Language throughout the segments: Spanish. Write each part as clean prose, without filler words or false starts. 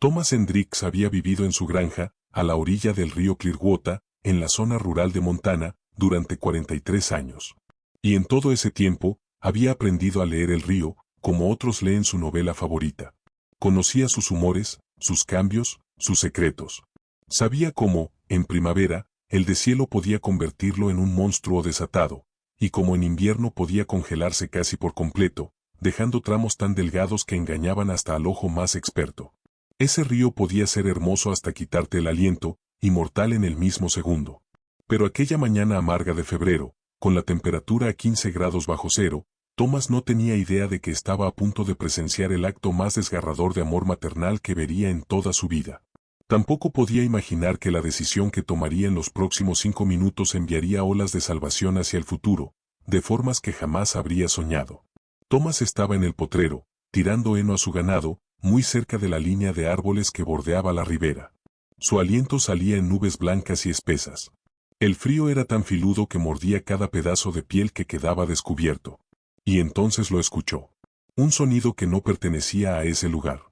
Thomas Hendricks había vivido en su granja, a la orilla del río Clearwater, en la zona rural de Montana, durante 43 años. Y en todo ese tiempo, había aprendido a leer el río, como otros leen su novela favorita. Conocía sus humores, sus cambios, sus secretos. Sabía cómo, en primavera, el deshielo podía convertirlo en un monstruo desatado, y como en invierno podía congelarse casi por completo, dejando tramos tan delgados que engañaban hasta al ojo más experto. Ese río podía ser hermoso hasta quitarte el aliento, y mortal en el mismo segundo. Pero aquella mañana amarga de febrero, con la temperatura a 15 grados bajo cero, Thomas no tenía idea de que estaba a punto de presenciar el acto más desgarrador de amor maternal que vería en toda su vida. Tampoco podía imaginar que la decisión que tomaría en los próximos 5 minutos enviaría olas de salvación hacia el futuro, de formas que jamás habría soñado. Thomas estaba en el potrero, tirando heno a su ganado, muy cerca de la línea de árboles que bordeaba la ribera. Su aliento salía en nubes blancas y espesas. El frío era tan filudo que mordía cada pedazo de piel que quedaba descubierto. Y entonces lo escuchó. Un sonido que no pertenecía a ese lugar.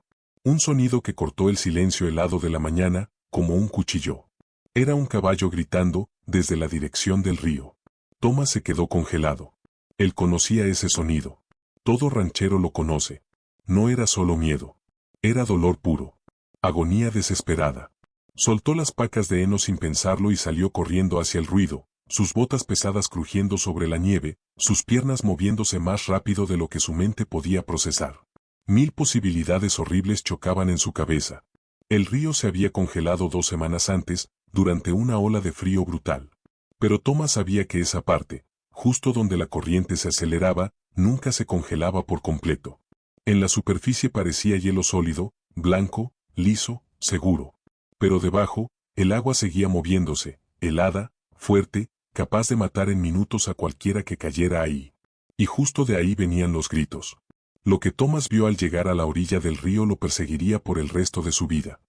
Un sonido que cortó el silencio helado de la mañana, como un cuchillo. Era un caballo gritando, desde la dirección del río. Thomas se quedó congelado. Él conocía ese sonido. Todo ranchero lo conoce. No era solo miedo. Era dolor puro. Agonía desesperada. Soltó las pacas de heno sin pensarlo y salió corriendo hacia el ruido, sus botas pesadas crujiendo sobre la nieve, sus piernas moviéndose más rápido de lo que su mente podía procesar. 1000 posibilidades horribles chocaban en su cabeza. El río se había congelado 2 semanas antes, durante una ola de frío brutal. Pero Thomas sabía que esa parte, justo donde la corriente se aceleraba, nunca se congelaba por completo. En la superficie parecía hielo sólido, blanco, liso, seguro. Pero debajo, el agua seguía moviéndose, helada, fuerte, capaz de matar en minutos a cualquiera que cayera ahí. Y justo de ahí venían los gritos. Lo que Thomas vio al llegar a la orilla del río lo perseguiría por el resto de su vida.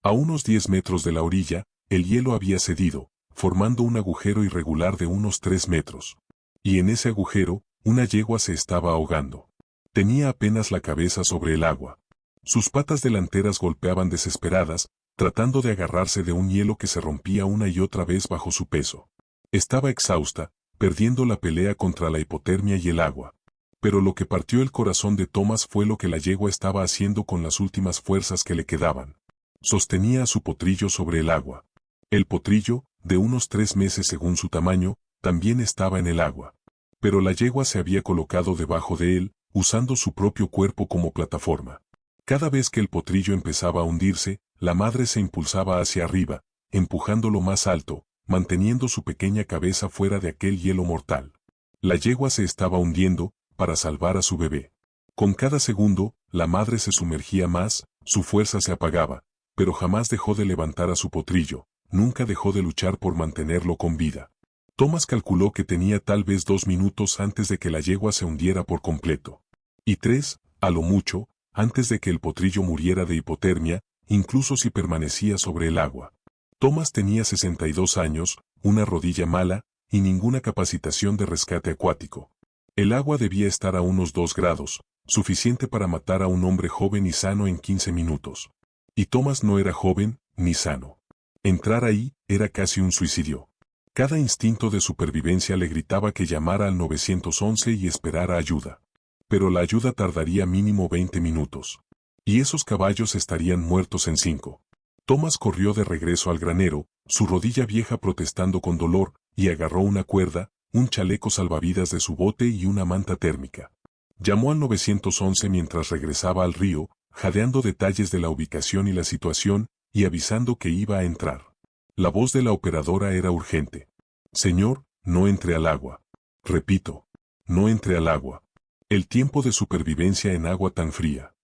A unos 10 metros de la orilla, el hielo había cedido, formando un agujero irregular de unos 3 metros. Y en ese agujero, una yegua se estaba ahogando. Tenía apenas la cabeza sobre el agua. Sus patas delanteras golpeaban desesperadas, tratando de agarrarse de un hielo que se rompía una y otra vez bajo su peso. Estaba exhausta, perdiendo la pelea contra la hipotermia y el agua. Pero lo que partió el corazón de Thomas fue lo que la yegua estaba haciendo con las últimas fuerzas que le quedaban. Sostenía a su potrillo sobre el agua. El potrillo, de unos 3 meses según su tamaño, también estaba en el agua. Pero la yegua se había colocado debajo de él, usando su propio cuerpo como plataforma. Cada vez que el potrillo empezaba a hundirse, la madre se impulsaba hacia arriba, empujándolo más alto, manteniendo su pequeña cabeza fuera de aquel hielo mortal. La yegua se estaba hundiendo, para salvar a su bebé. Con cada segundo, la madre se sumergía más, su fuerza se apagaba, pero jamás dejó de levantar a su potrillo, nunca dejó de luchar por mantenerlo con vida. Thomas calculó que tenía tal vez 2 minutos antes de que la yegua se hundiera por completo. Y 3, a lo mucho, antes de que el potrillo muriera de hipotermia, incluso si permanecía sobre el agua. Thomas tenía 62 años, una rodilla mala, y ninguna capacitación de rescate acuático. El agua debía estar a unos 2 grados, suficiente para matar a un hombre joven y sano en 15 minutos. Y Thomas no era joven, ni sano. Entrar ahí, era casi un suicidio. Cada instinto de supervivencia le gritaba que llamara al 911 y esperara ayuda. Pero la ayuda tardaría mínimo 20 minutos. Y esos caballos estarían muertos en 5. Thomas corrió de regreso al granero, su rodilla vieja protestando con dolor, y agarró una cuerda, un chaleco salvavidas de su bote y una manta térmica. Llamó al 911 mientras regresaba al río, jadeando detalles de la ubicación y la situación, y avisando que iba a entrar. La voz de la operadora era urgente. Señor, no entre al agua. Repito, no entre al agua. El tiempo de supervivencia en agua tan fría.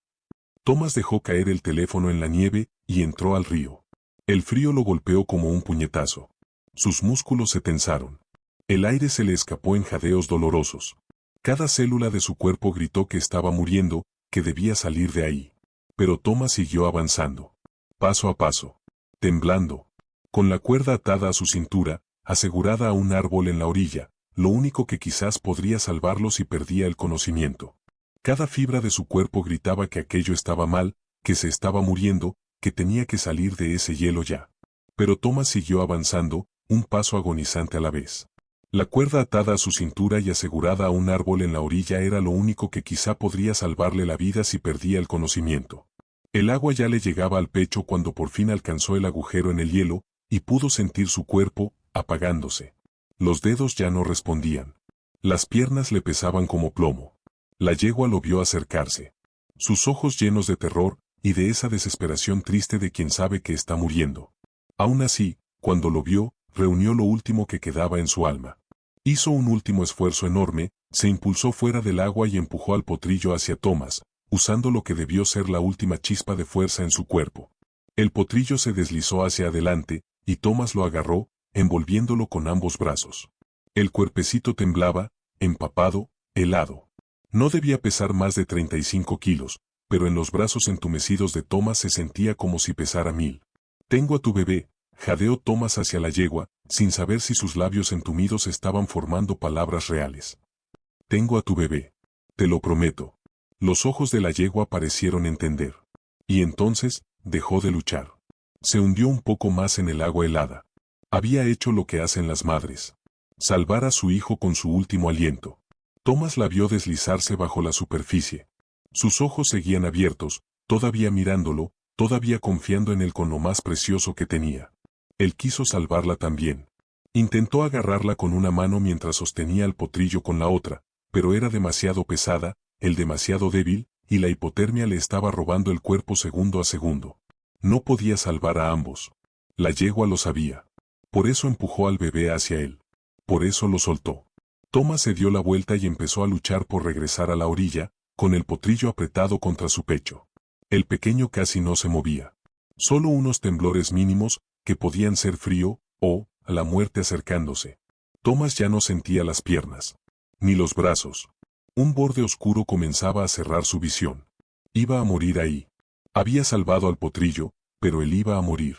Thomas dejó caer el teléfono en la nieve y entró al río. El frío lo golpeó como un puñetazo. Sus músculos se tensaron. El aire se le escapó en jadeos dolorosos. Cada célula de su cuerpo gritó que estaba muriendo, que debía salir de ahí. Pero Thomas siguió avanzando. Paso a paso. Temblando. Con la cuerda atada a su cintura, asegurada a un árbol en la orilla, lo único que quizás podría salvarlo si perdía el conocimiento. Cada fibra de su cuerpo gritaba que aquello estaba mal, que se estaba muriendo, que tenía que salir de ese hielo ya. Pero Thomas siguió avanzando, un paso agonizante a la vez. La cuerda atada a su cintura y asegurada a un árbol en la orilla era lo único que quizá podría salvarle la vida si perdía el conocimiento. El agua ya le llegaba al pecho cuando por fin alcanzó el agujero en el hielo, y pudo sentir su cuerpo, apagándose. Los dedos ya no respondían. Las piernas le pesaban como plomo. La yegua lo vio acercarse. Sus ojos llenos de terror, y de esa desesperación triste de quien sabe que está muriendo. Aún así, cuando lo vio, reunió lo último que quedaba en su alma. Hizo un último esfuerzo enorme, se impulsó fuera del agua y empujó al potrillo hacia Thomas, usando lo que debió ser la última chispa de fuerza en su cuerpo. El potrillo se deslizó hacia adelante, y Thomas lo agarró, envolviéndolo con ambos brazos. El cuerpecito temblaba, empapado, helado. No debía pesar más de 35 kilos, pero en los brazos entumecidos de Thomas se sentía como si pesara 1000. «Tengo a tu bebé», jadeó Thomas hacia la yegua, sin saber si sus labios entumidos estaban formando palabras reales. «Tengo a tu bebé. Te lo prometo». Los ojos de la yegua parecieron entender. Y entonces, dejó de luchar. Se hundió un poco más en el agua helada. Había hecho lo que hacen las madres. Salvar a su hijo con su último aliento. Thomas la vio deslizarse bajo la superficie. Sus ojos seguían abiertos, todavía mirándolo, todavía confiando en él con lo más precioso que tenía. Él quiso salvarla también. Intentó agarrarla con una mano mientras sostenía el potrillo con la otra, pero era demasiado pesada, él demasiado débil, y la hipotermia le estaba robando el cuerpo segundo a segundo. No podía salvar a ambos. La yegua lo sabía. Por eso empujó al bebé hacia él. Por eso lo soltó. Thomas se dio la vuelta y empezó a luchar por regresar a la orilla, con el potrillo apretado contra su pecho. El pequeño casi no se movía. Solo unos temblores mínimos, que podían ser frío, o la muerte acercándose. Thomas ya no sentía las piernas. Ni los brazos. Un borde oscuro comenzaba a cerrar su visión. Iba a morir ahí. Había salvado al potrillo, pero él iba a morir.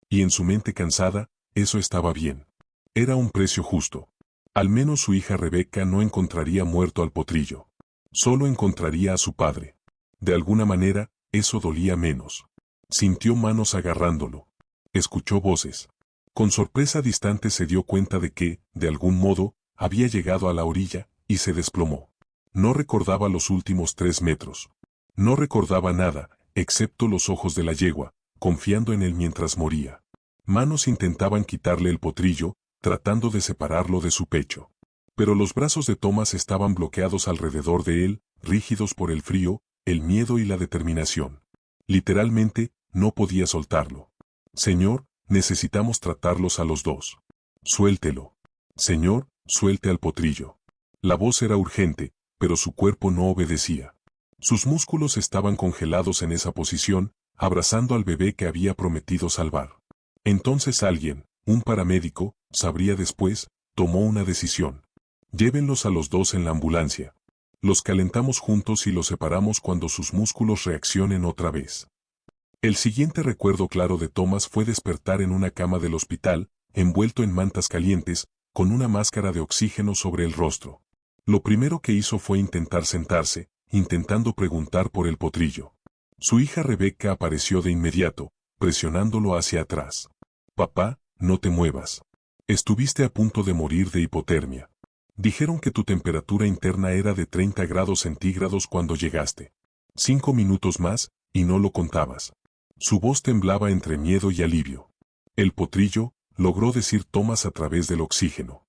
Y en su mente cansada, eso estaba bien. Era un precio justo. Al menos su hija Rebecca no encontraría muerto al potrillo. Solo encontraría a su padre. De alguna manera, eso dolía menos. Sintió manos agarrándolo. Escuchó voces. Con sorpresa distante se dio cuenta de que, de algún modo, había llegado a la orilla, y se desplomó. No recordaba los últimos 3 metros. No recordaba nada, excepto los ojos de la yegua, confiando en él mientras moría. Manos intentaban quitarle el potrillo, tratando de separarlo de su pecho. Pero los brazos de Thomas estaban bloqueados alrededor de él, rígidos por el frío, el miedo y la determinación. Literalmente, no podía soltarlo. «Señor, necesitamos tratarlos a los dos. Suéltelo. Señor, suelte al potrillo». La voz era urgente, pero su cuerpo no obedecía. Sus músculos estaban congelados en esa posición, abrazando al bebé que había prometido salvar. Entonces alguien, un paramédico, sabría después, tomó una decisión. «Llévenlos a los dos en la ambulancia. Los calentamos juntos y los separamos cuando sus músculos reaccionen otra vez». El siguiente recuerdo claro de Thomas fue despertar en una cama del hospital, envuelto en mantas calientes, con una máscara de oxígeno sobre el rostro. Lo primero que hizo fue intentar sentarse, intentando preguntar por el potrillo. Su hija Rebecca apareció de inmediato, presionándolo hacia atrás. «Papá, no te muevas. Estuviste a punto de morir de hipotermia. Dijeron que tu temperatura interna era de 30 grados centígrados cuando llegaste. 5 minutos más, y no lo contabas». Su voz temblaba entre miedo y alivio. «El potrillo», logró decir Thomas a través del oxígeno.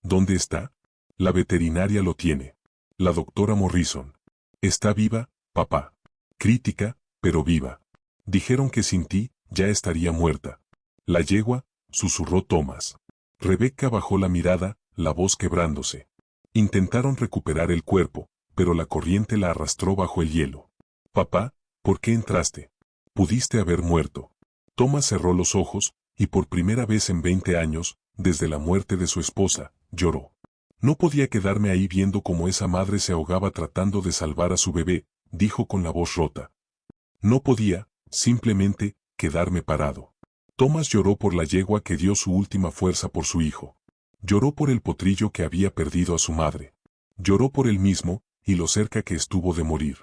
«¿Dónde está?» «La veterinaria lo tiene. La doctora Morrison. Está viva, papá. Crítica, pero viva. Dijeron que sin ti, ya estaría muerta». «La yegua», susurró Thomas. Rebecca bajó la mirada, la voz quebrándose. Intentaron recuperar el cuerpo, pero la corriente la arrastró bajo el hielo. «Papá, ¿por qué entraste? Pudiste haber muerto». Thomas cerró los ojos, y por primera vez en 20 años, desde la muerte de su esposa, lloró. «No podía quedarme ahí viendo cómo esa madre se ahogaba tratando de salvar a su bebé», dijo con la voz rota. «No podía, simplemente, quedarme parado». Thomas lloró por la yegua que dio su última fuerza por su hijo. Lloró por el potrillo que había perdido a su madre. Lloró por él mismo, y lo cerca que estuvo de morir.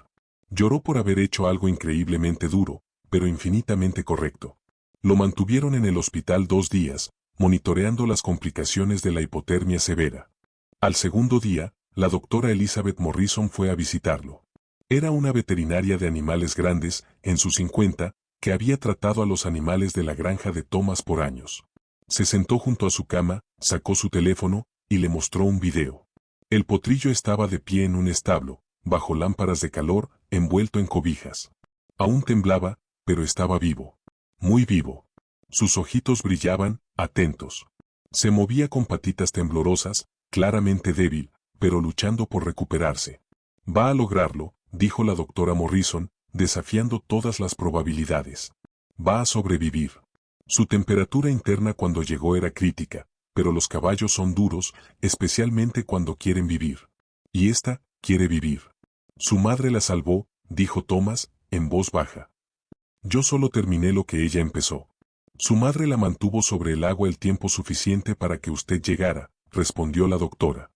Lloró por haber hecho algo increíblemente duro, pero infinitamente correcto. Lo mantuvieron en el hospital 2 días, monitoreando las complicaciones de la hipotermia severa. Al segundo día, la doctora Elizabeth Morrison fue a visitarlo. Era una veterinaria de animales grandes, en sus 50, que había tratado a los animales de la granja de Thomas por años. Se sentó junto a su cama, sacó su teléfono, y le mostró un video. El potrillo estaba de pie en un establo, bajo lámparas de calor, envuelto en cobijas. Aún temblaba, pero estaba vivo. Muy vivo. Sus ojitos brillaban, atentos. Se movía con patitas temblorosas, claramente débil, pero luchando por recuperarse. Va a lograrlo, dijo la doctora Morrison, desafiando todas las probabilidades. Va a sobrevivir. Su temperatura interna cuando llegó era crítica, pero los caballos son duros, especialmente cuando quieren vivir. Y esta, quiere vivir. Su madre la salvó, dijo Thomas, en voz baja. Yo solo terminé lo que ella empezó. Su madre la mantuvo sobre el agua el tiempo suficiente para que usted llegara, respondió la doctora.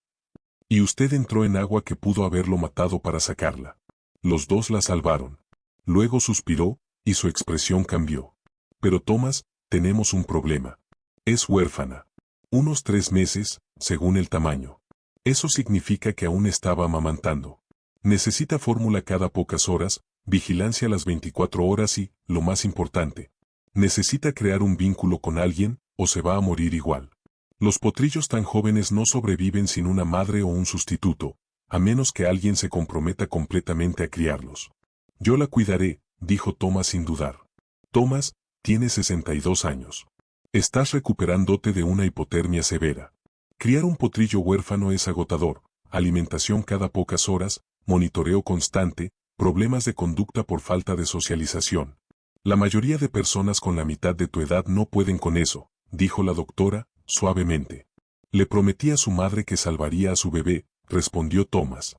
Y usted entró en agua que pudo haberlo matado para sacarla. Los dos la salvaron. Luego suspiró, y su expresión cambió. Pero Thomas, tenemos un problema. Es huérfana. Unos 3 meses, según el tamaño. Eso significa que aún estaba amamantando. Necesita fórmula cada pocas horas, vigilancia las 24 horas y, lo más importante, necesita crear un vínculo con alguien, o se va a morir igual. Los potrillos tan jóvenes no sobreviven sin una madre o un sustituto, a menos que alguien se comprometa completamente a criarlos. Yo la cuidaré, dijo Thomas sin dudar. Thomas, tiene 62 años. Estás recuperándote de una hipotermia severa. Criar un potrillo huérfano es agotador, alimentación cada pocas horas, monitoreo constante, problemas de conducta por falta de socialización. La mayoría de personas con la mitad de tu edad no pueden con eso, dijo la doctora, suavemente. Le prometí a su madre que salvaría a su bebé, respondió Thomas.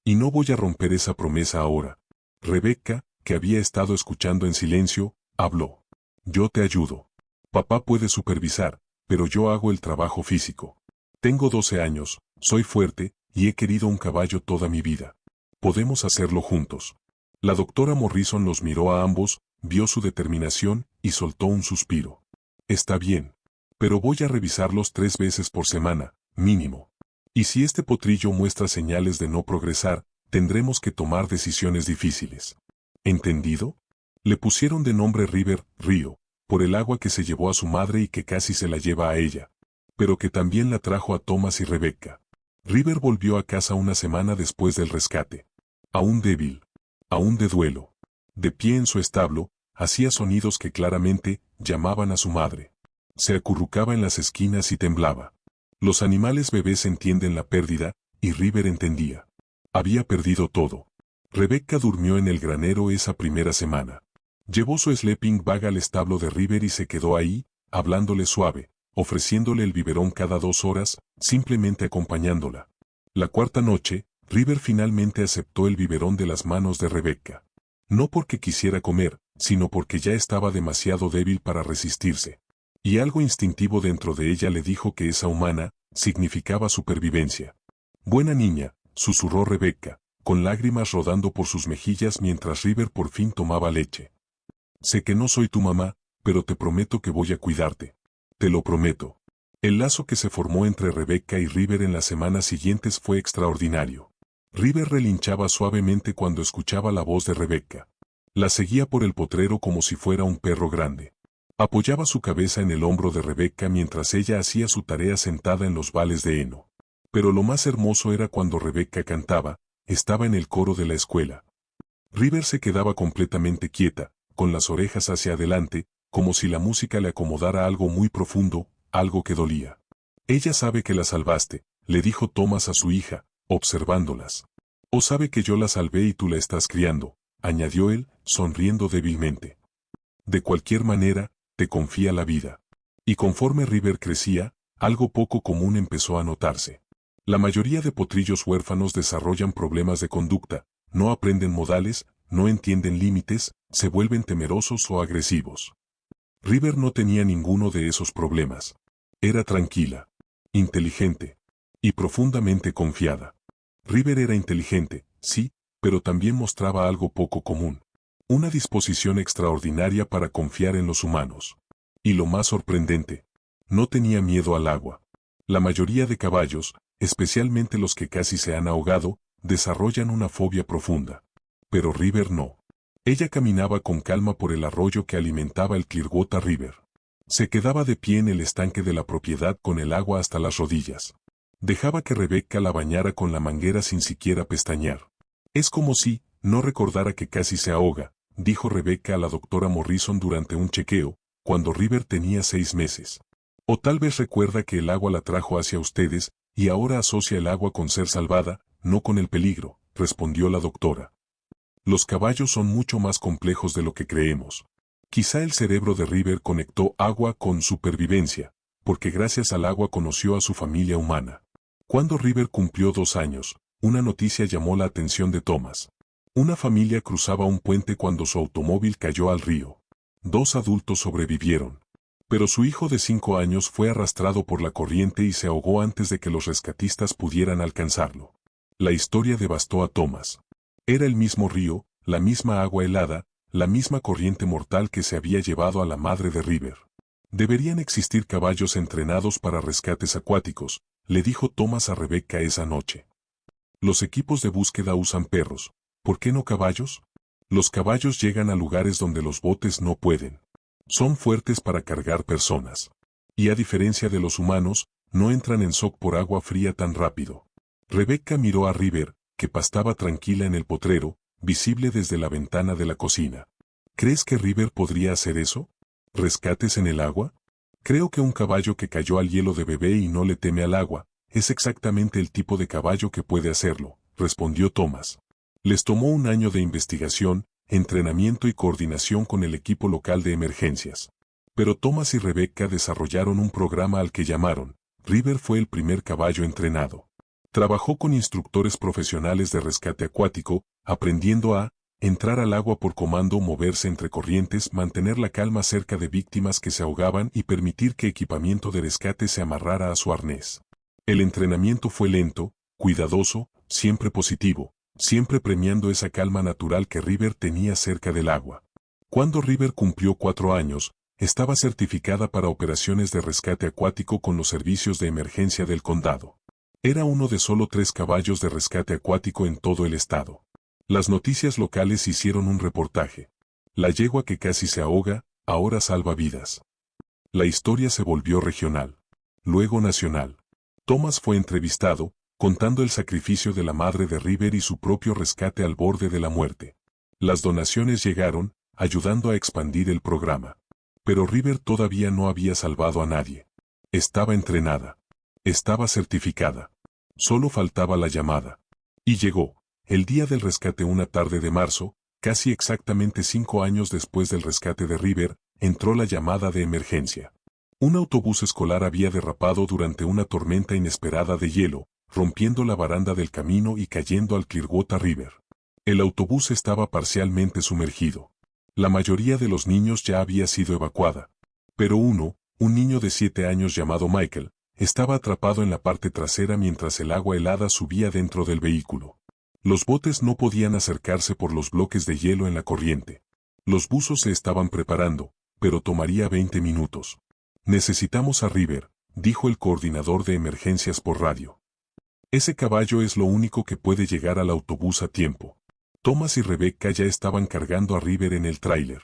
Y no voy a romper esa promesa ahora. Rebecca, que había estado escuchando en silencio, habló. Yo te ayudo. Papá puede supervisar, pero yo hago el trabajo físico. Tengo 12 años, soy fuerte, y he querido un caballo toda mi vida. Podemos hacerlo juntos. La doctora Morrison los miró a ambos, vio su determinación, y soltó un suspiro. Está bien. Pero voy a revisarlos 3 veces por semana, mínimo. Y si este potrillo muestra señales de no progresar, tendremos que tomar decisiones difíciles. ¿Entendido? Le pusieron de nombre River, río, por el agua que se llevó a su madre y que casi se la lleva a ella, pero que también la trajo a Thomas y Rebecca. River volvió a casa una semana después del rescate. Aún débil, aún de duelo. De pie en su establo, hacía sonidos que claramente llamaban a su madre. Se acurrucaba en las esquinas y temblaba. Los animales bebés entienden la pérdida, y River entendía. Había perdido todo. Rebecca durmió en el granero esa primera semana. Llevó su sleeping bag al establo de River y se quedó ahí, hablándole suave, ofreciéndole el biberón cada 2 horas, simplemente acompañándola. La cuarta noche, River finalmente aceptó el biberón de las manos de Rebecca. No porque quisiera comer, sino porque ya estaba demasiado débil para resistirse. Y algo instintivo dentro de ella le dijo que esa humana significaba supervivencia. Buena niña, susurró Rebecca, con lágrimas rodando por sus mejillas mientras River por fin tomaba leche. Sé que no soy tu mamá, pero te prometo que voy a cuidarte. Te lo prometo. El lazo que se formó entre Rebecca y River en las semanas siguientes fue extraordinario. River relinchaba suavemente cuando escuchaba la voz de Rebecca. La seguía por el potrero como si fuera un perro grande. Apoyaba su cabeza en el hombro de Rebecca mientras ella hacía su tarea sentada en los vales de heno. Pero lo más hermoso era cuando Rebecca cantaba, estaba en el coro de la escuela. River se quedaba completamente quieta, con las orejas hacia adelante, como si la música le acomodara algo muy profundo, algo que dolía. Ella sabe que la salvaste, le dijo Thomas a su hija, observándolas. O sabe que yo la salvé y tú la estás criando, añadió él, sonriendo débilmente. De cualquier manera, te confía la vida. Y conforme River crecía, algo poco común empezó a notarse. La mayoría de potrillos huérfanos desarrollan problemas de conducta, no aprenden modales, no entienden límites, se vuelven temerosos o agresivos. River no tenía ninguno de esos problemas. Era tranquila, inteligente y profundamente confiada. River era inteligente, sí, pero también mostraba algo poco común. Una disposición extraordinaria para confiar en los humanos. Y lo más sorprendente, no tenía miedo al agua. La mayoría de caballos, especialmente los que casi se han ahogado, desarrollan una fobia profunda. Pero River no. Ella caminaba con calma por el arroyo que alimentaba el Clearwater River. Se quedaba de pie en el estanque de la propiedad con el agua hasta las rodillas. Dejaba que Rebecca la bañara con la manguera sin siquiera pestañear. Es como si no recordara que casi se ahoga, dijo Rebecca a la doctora Morrison durante un chequeo, cuando River tenía 6 meses. O tal vez recuerda que el agua la trajo hacia ustedes, y ahora asocia el agua con ser salvada, no con el peligro, respondió la doctora. Los caballos son mucho más complejos de lo que creemos. Quizá el cerebro de River conectó agua con supervivencia, porque gracias al agua conoció a su familia humana. Cuando River cumplió 2 años, una noticia llamó la atención de Thomas. Una familia cruzaba un puente cuando su automóvil cayó al río. 2 adultos sobrevivieron. Pero su hijo de 5 años fue arrastrado por la corriente y se ahogó antes de que los rescatistas pudieran alcanzarlo. La historia devastó a Thomas. Era el mismo río, la misma agua helada, la misma corriente mortal que se había llevado a la madre de River. Deberían existir caballos entrenados para rescates acuáticos, le dijo Thomas a Rebecca esa noche. Los equipos de búsqueda usan perros, ¿por qué no caballos? Los caballos llegan a lugares donde los botes no pueden. Son fuertes para cargar personas. Y a diferencia de los humanos, no entran en shock por agua fría tan rápido. Rebecca miró a River, que pastaba tranquila en el potrero, visible desde la ventana de la cocina. ¿Crees que River podría hacer eso? ¿Rescates en el agua? Creo que un caballo que cayó al hielo de bebé y no le teme al agua, es exactamente el tipo de caballo que puede hacerlo, respondió Thomas. Les tomó un año de investigación, entrenamiento y coordinación con el equipo local de emergencias. Pero Thomas y Rebecca desarrollaron un programa al que llamaron, River fue el primer caballo entrenado. Trabajó con instructores profesionales de rescate acuático, aprendiendo a entrar al agua por comando, moverse entre corrientes, mantener la calma cerca de víctimas que se ahogaban y permitir que equipamiento de rescate se amarrara a su arnés. El entrenamiento fue lento, cuidadoso, siempre positivo, siempre premiando esa calma natural que River tenía cerca del agua. Cuando River cumplió 4 años, estaba certificada para operaciones de rescate acuático con los servicios de emergencia del condado. Era uno de solo 3 caballos de rescate acuático en todo el estado. Las noticias locales hicieron un reportaje. La yegua que casi se ahoga, ahora salva vidas. La historia se volvió regional. Luego nacional. Thomas fue entrevistado, contando el sacrificio de la madre de River y su propio rescate al borde de la muerte. Las donaciones llegaron, ayudando a expandir el programa. Pero River todavía no había salvado a nadie. Estaba entrenada. Estaba certificada. Solo faltaba la llamada. Y llegó. El día del rescate, una tarde de marzo, casi exactamente 5 años después del rescate de River, entró la llamada de emergencia. Un autobús escolar había derrapado durante una tormenta inesperada de hielo, rompiendo la baranda del camino y cayendo al Clearwater River. El autobús estaba parcialmente sumergido. La mayoría de los niños ya había sido evacuada. Pero un niño de 7 años llamado Michael, estaba atrapado en la parte trasera mientras el agua helada subía dentro del vehículo. Los botes no podían acercarse por los bloques de hielo en la corriente. Los buzos se estaban preparando, pero tomaría 20 minutos. Necesitamos a River, dijo el coordinador de emergencias por radio. Ese caballo es lo único que puede llegar al autobús a tiempo. Thomas y Rebecca ya estaban cargando a River en el tráiler.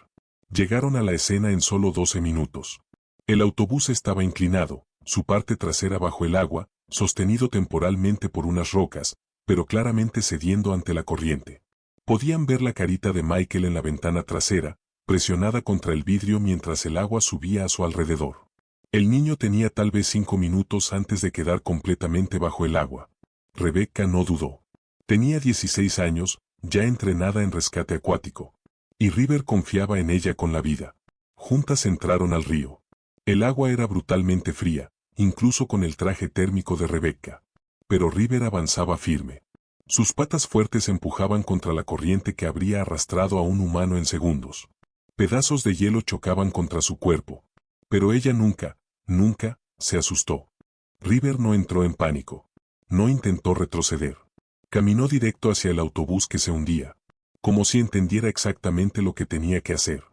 Llegaron a la escena en solo 12 minutos. El autobús estaba inclinado, su parte trasera bajo el agua, sostenido temporalmente por unas rocas, pero claramente cediendo ante la corriente. Podían ver la carita de Michael en la ventana trasera, presionada contra el vidrio mientras el agua subía a su alrededor. El niño tenía tal vez 5 minutos antes de quedar completamente bajo el agua. Rebecca no dudó. Tenía 16 años, ya entrenada en rescate acuático. Y River confiaba en ella con la vida. Juntas entraron al río. El agua era brutalmente fría, incluso con el traje térmico de Rebecca. Pero River avanzaba firme. Sus patas fuertes empujaban contra la corriente que habría arrastrado a un humano en segundos. Pedazos de hielo chocaban contra su cuerpo. Pero ella nunca, se asustó. River no entró en pánico. No intentó retroceder. Caminó directo hacia el autobús que se hundía. como si entendiera exactamente lo que tenía que hacer.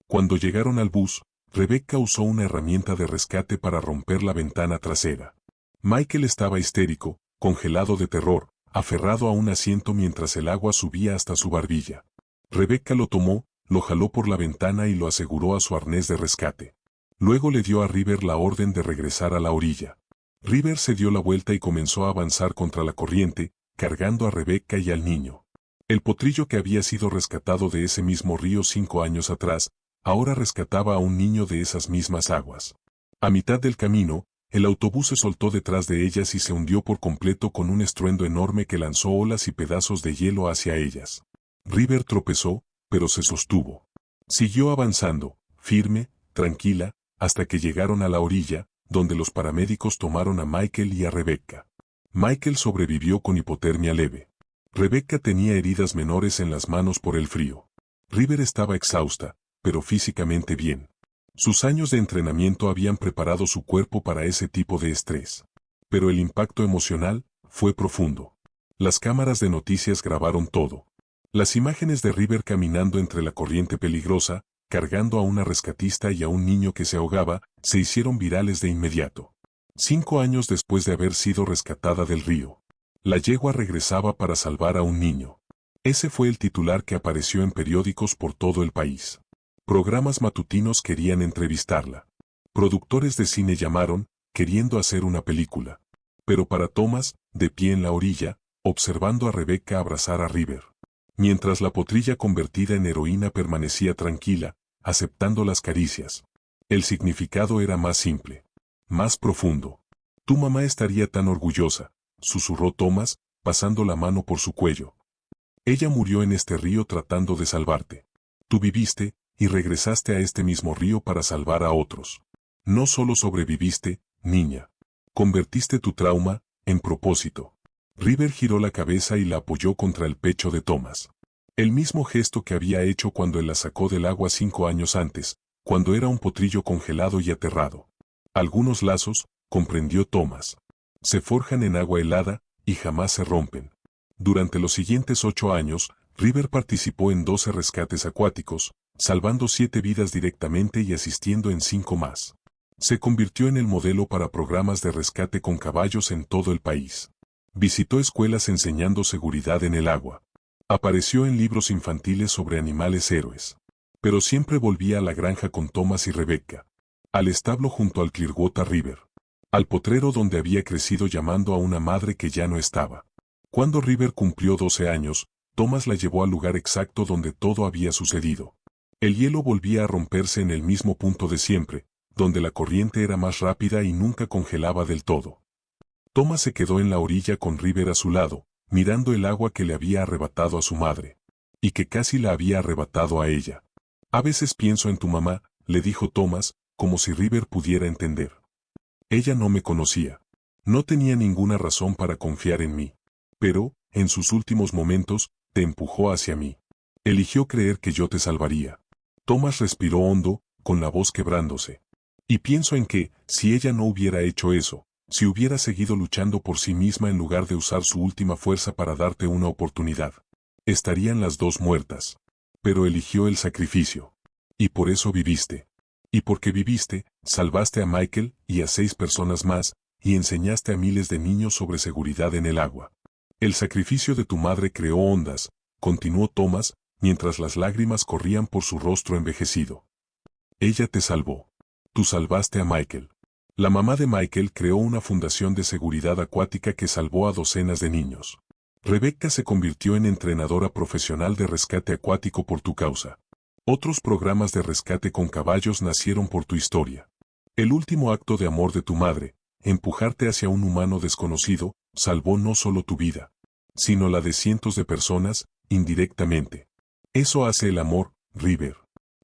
Cuando llegaron al bus, Rebecca usó una herramienta de rescate para romper la ventana trasera. Michael estaba histérico, congelado de terror, aferrado a un asiento mientras el agua subía hasta su barbilla. Rebecca lo tomó, lo jaló por la ventana y lo aseguró a su arnés de rescate. Luego le dio a River la orden de regresar a la orilla. River se dio la vuelta y comenzó a avanzar contra la corriente, cargando a Rebecca y al niño. El potrillo que había sido rescatado de ese mismo río 5 años atrás, ahora rescataba a un niño de esas mismas aguas. A mitad del camino, el autobús se soltó detrás de ellas y se hundió por completo con un estruendo enorme que lanzó olas y pedazos de hielo hacia ellas. River tropezó, pero se sostuvo. Siguió avanzando, firme, tranquila, hasta que llegaron a la orilla, donde los paramédicos tomaron a Michael y a Rebecca. Michael sobrevivió con hipotermia leve. Rebecca tenía heridas menores en las manos por el frío. River estaba exhausta, pero físicamente bien. Sus años de entrenamiento habían preparado su cuerpo para ese tipo de estrés. Pero el impacto emocional fue profundo. Las cámaras de noticias grabaron todo. Las imágenes de River caminando entre la corriente peligrosa, cargando a una rescatista y a un niño que se ahogaba, se hicieron virales de inmediato. 5 años después de haber sido rescatada del río, la yegua regresaba para salvar a un niño. Ese fue el titular que apareció en periódicos por todo el país. Programas matutinos querían entrevistarla. Productores de cine llamaron, queriendo hacer una película. Pero para Thomas, de pie en la orilla, observando a Rebecca abrazar a River. Mientras la potrilla convertida en heroína permanecía tranquila, aceptando las caricias. El significado era más simple. Más profundo. Tu mamá estaría tan orgullosa, susurró Thomas, pasando la mano por su cuello. Ella murió en este río tratando de salvarte. Tú viviste, y regresaste a este mismo río para salvar a otros. No solo sobreviviste, niña. Convertiste tu trauma en propósito. River giró la cabeza y la apoyó contra el pecho de Thomas. El mismo gesto que había hecho cuando él la sacó del agua 5 años antes, cuando era un potrillo congelado y aterrado. Algunos lazos, comprendió Thomas, se forjan en agua helada y jamás se rompen. Durante los siguientes 8 años, River participó en 12 rescates acuáticos, salvando 7 vidas directamente y asistiendo en 5 más. Se convirtió en el modelo para programas de rescate con caballos en todo el país. Visitó escuelas enseñando seguridad en el agua. Apareció en libros infantiles sobre animales héroes. Pero siempre volvía a la granja con Thomas y Rebecca. Al establo junto al Clearwater River. Al potrero donde había crecido llamando a una madre que ya no estaba. Cuando River cumplió 12 años, Thomas la llevó al lugar exacto donde todo había sucedido. El hielo volvía a romperse en el mismo punto de siempre, donde la corriente era más rápida y nunca congelaba del todo. Thomas se quedó en la orilla con River a su lado, mirando el agua que le había arrebatado a su madre. Y que casi la había arrebatado a ella. A veces pienso en tu mamá, le dijo Thomas, como si River pudiera entender. Ella no me conocía. No tenía ninguna razón para confiar en mí. Pero, en sus últimos momentos, te empujó hacia mí. Eligió creer que yo te salvaría. Thomas respiró hondo, con la voz quebrándose. Y pienso en que, si ella no hubiera hecho eso, si hubiera seguido luchando por sí misma en lugar de usar su última fuerza para darte una oportunidad, estarían las dos muertas. Pero eligió el sacrificio. Y por eso viviste. Y porque viviste, salvaste a Michael y a 6 personas más, y enseñaste a miles de niños sobre seguridad en el agua. El sacrificio de tu madre creó ondas, continuó Thomas, mientras las lágrimas corrían por su rostro envejecido. Ella te salvó. Tú salvaste a Michael. La mamá de Michael creó una fundación de seguridad acuática que salvó a docenas de niños. Rebecca se convirtió en entrenadora profesional de rescate acuático por tu causa. Otros programas de rescate con caballos nacieron por tu historia. El último acto de amor de tu madre, empujarte hacia un humano desconocido, salvó no solo tu vida, sino la de cientos de personas, indirectamente. Eso hace el amor, River.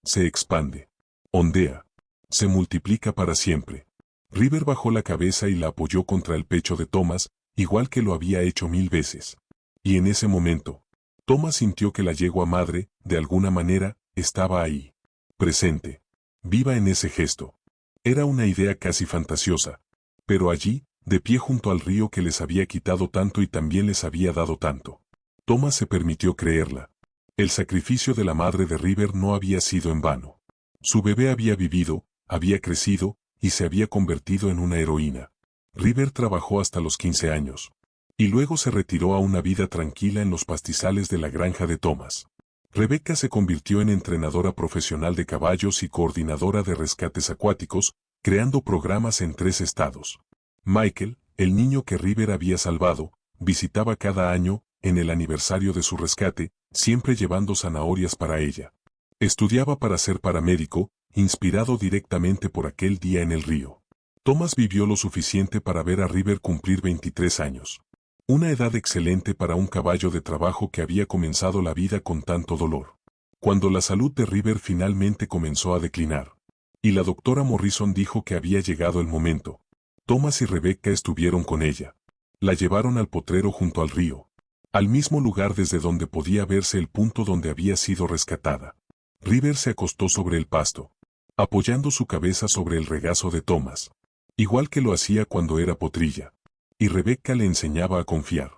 Se expande. Ondea. Se multiplica para siempre. River bajó la cabeza y la apoyó contra el pecho de Thomas, igual que lo había hecho 1000 veces. Y en ese momento, Thomas sintió que la yegua madre, de alguna manera, estaba ahí. Presente. Viva en ese gesto. Era una idea casi fantasiosa. Pero allí, de pie junto al río que les había quitado tanto y también les había dado tanto. Thomas se permitió creerla. El sacrificio de la madre de River no había sido en vano. Su bebé había vivido, había crecido, y se había convertido en una heroína. River trabajó hasta los 15 años. Y luego se retiró a una vida tranquila en los pastizales de la granja de Thomas. Rebecca se convirtió en entrenadora profesional de caballos y coordinadora de rescates acuáticos, creando programas en 3 estados. Michael, el niño que River había salvado, visitaba cada año, en el aniversario de su rescate, siempre llevando zanahorias para ella. Estudiaba para ser paramédico, inspirado directamente por aquel día en el río. Thomas vivió lo suficiente para ver a River cumplir 23 años. Una edad excelente para un caballo de trabajo que había comenzado la vida con tanto dolor. Cuando la salud de River finalmente comenzó a declinar, y la doctora Morrison dijo que había llegado el momento, Thomas y Rebecca estuvieron con ella. La llevaron al potrero junto al río, al mismo lugar desde donde podía verse el punto donde había sido rescatada. River se acostó sobre el pasto, apoyando su cabeza sobre el regazo de Thomas, igual que lo hacía cuando era potrilla. Y Rebecca le enseñaba a confiar.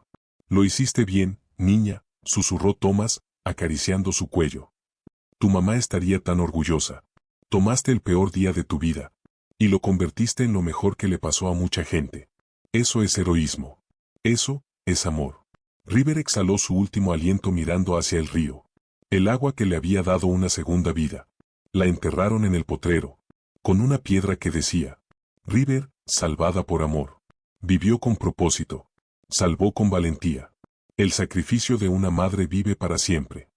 «Lo hiciste bien, niña», susurró Thomas, acariciando su cuello. «Tu mamá estaría tan orgullosa. Tomaste el peor día de tu vida, y lo convertiste en lo mejor que le pasó a mucha gente. Eso es heroísmo. Eso es amor». River exhaló su último aliento mirando hacia el río. El agua que le había dado una segunda vida. La enterraron en el potrero, con una piedra que decía, «River, salvada por amor». Vivió con propósito. Salvó con valentía. El sacrificio de una madre vive para siempre.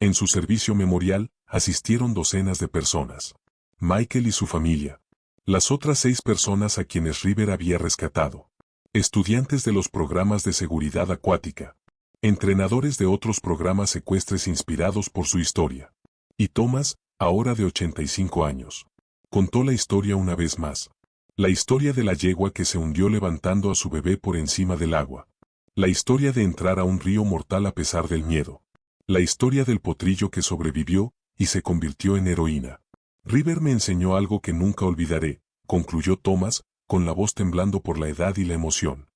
En su servicio memorial, asistieron docenas de personas. Michael y su familia. Las otras 6 personas a quienes River había rescatado. Estudiantes de los programas de seguridad acuática. Entrenadores de otros programas ecuestres inspirados por su historia. Y Thomas, ahora de 85 años. Contó la historia una vez más. La historia de la yegua que se hundió levantando a su bebé por encima del agua. La historia de entrar a un río mortal a pesar del miedo. La historia del potrillo que sobrevivió y se convirtió en heroína. River me enseñó algo que nunca olvidaré, concluyó Thomas, con la voz temblando por la edad y la emoción.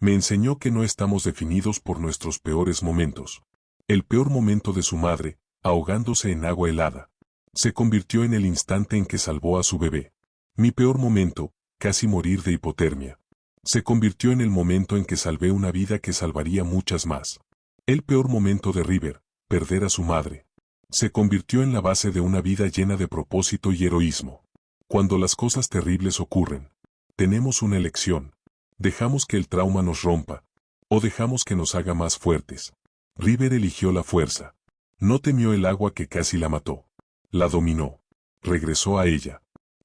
Me enseñó que no estamos definidos por nuestros peores momentos. El peor momento de su madre, ahogándose en agua helada, se convirtió en el instante en que salvó a su bebé. Mi peor momento, casi morir de hipotermia, se convirtió en el momento en que salvé una vida que salvaría muchas más. El peor momento de River, perder a su madre, se convirtió en la base de una vida llena de propósito y heroísmo. Cuando las cosas terribles ocurren, tenemos una elección. Dejamos que el trauma nos rompa, o dejamos que nos haga más fuertes. River eligió la fuerza. No temió el agua que casi la mató. La dominó. Regresó a ella.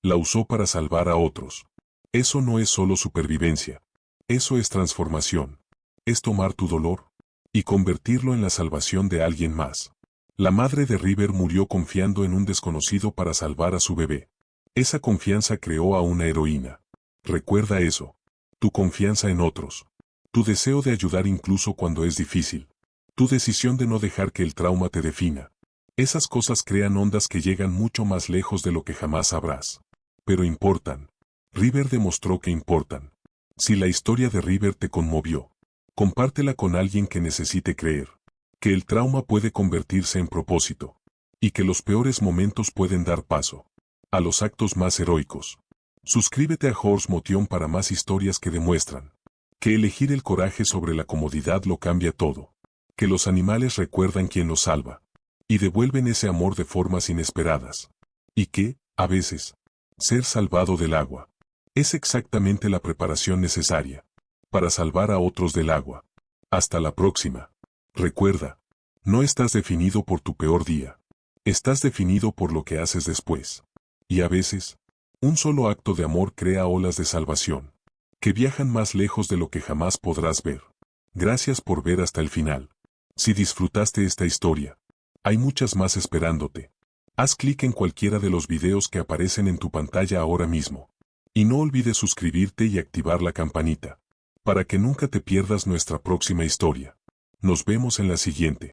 La usó para salvar a otros. Eso no es solo supervivencia. Eso es transformación. Es tomar tu dolor y convertirlo en la salvación de alguien más. La madre de River murió confiando en un desconocido para salvar a su bebé. Esa confianza creó a una heroína. Recuerda eso. Tu confianza en otros. Tu deseo de ayudar incluso cuando es difícil. Tu decisión de no dejar que el trauma te defina. Esas cosas crean ondas que llegan mucho más lejos de lo que jamás sabrás. Pero importan. River demostró que importan. Si la historia de River te conmovió, compártela con alguien que necesite creer que el trauma puede convertirse en propósito y que los peores momentos pueden dar paso a los actos más heroicos. Suscríbete a Horse Motion para más historias que demuestran que elegir el coraje sobre la comodidad lo cambia todo, que los animales recuerdan quién los salva y devuelven ese amor de formas inesperadas, y que, a veces, ser salvado del agua es exactamente la preparación necesaria para salvar a otros del agua. Hasta la próxima. Recuerda, no estás definido por tu peor día. Estás definido por lo que haces después. Y a veces, un solo acto de amor crea olas de salvación que viajan más lejos de lo que jamás podrás ver. Gracias por ver hasta el final. Si disfrutaste esta historia, hay muchas más esperándote. Haz clic en cualquiera de los videos que aparecen en tu pantalla ahora mismo. Y no olvides suscribirte y activar la campanita, para que nunca te pierdas nuestra próxima historia. Nos vemos en la siguiente.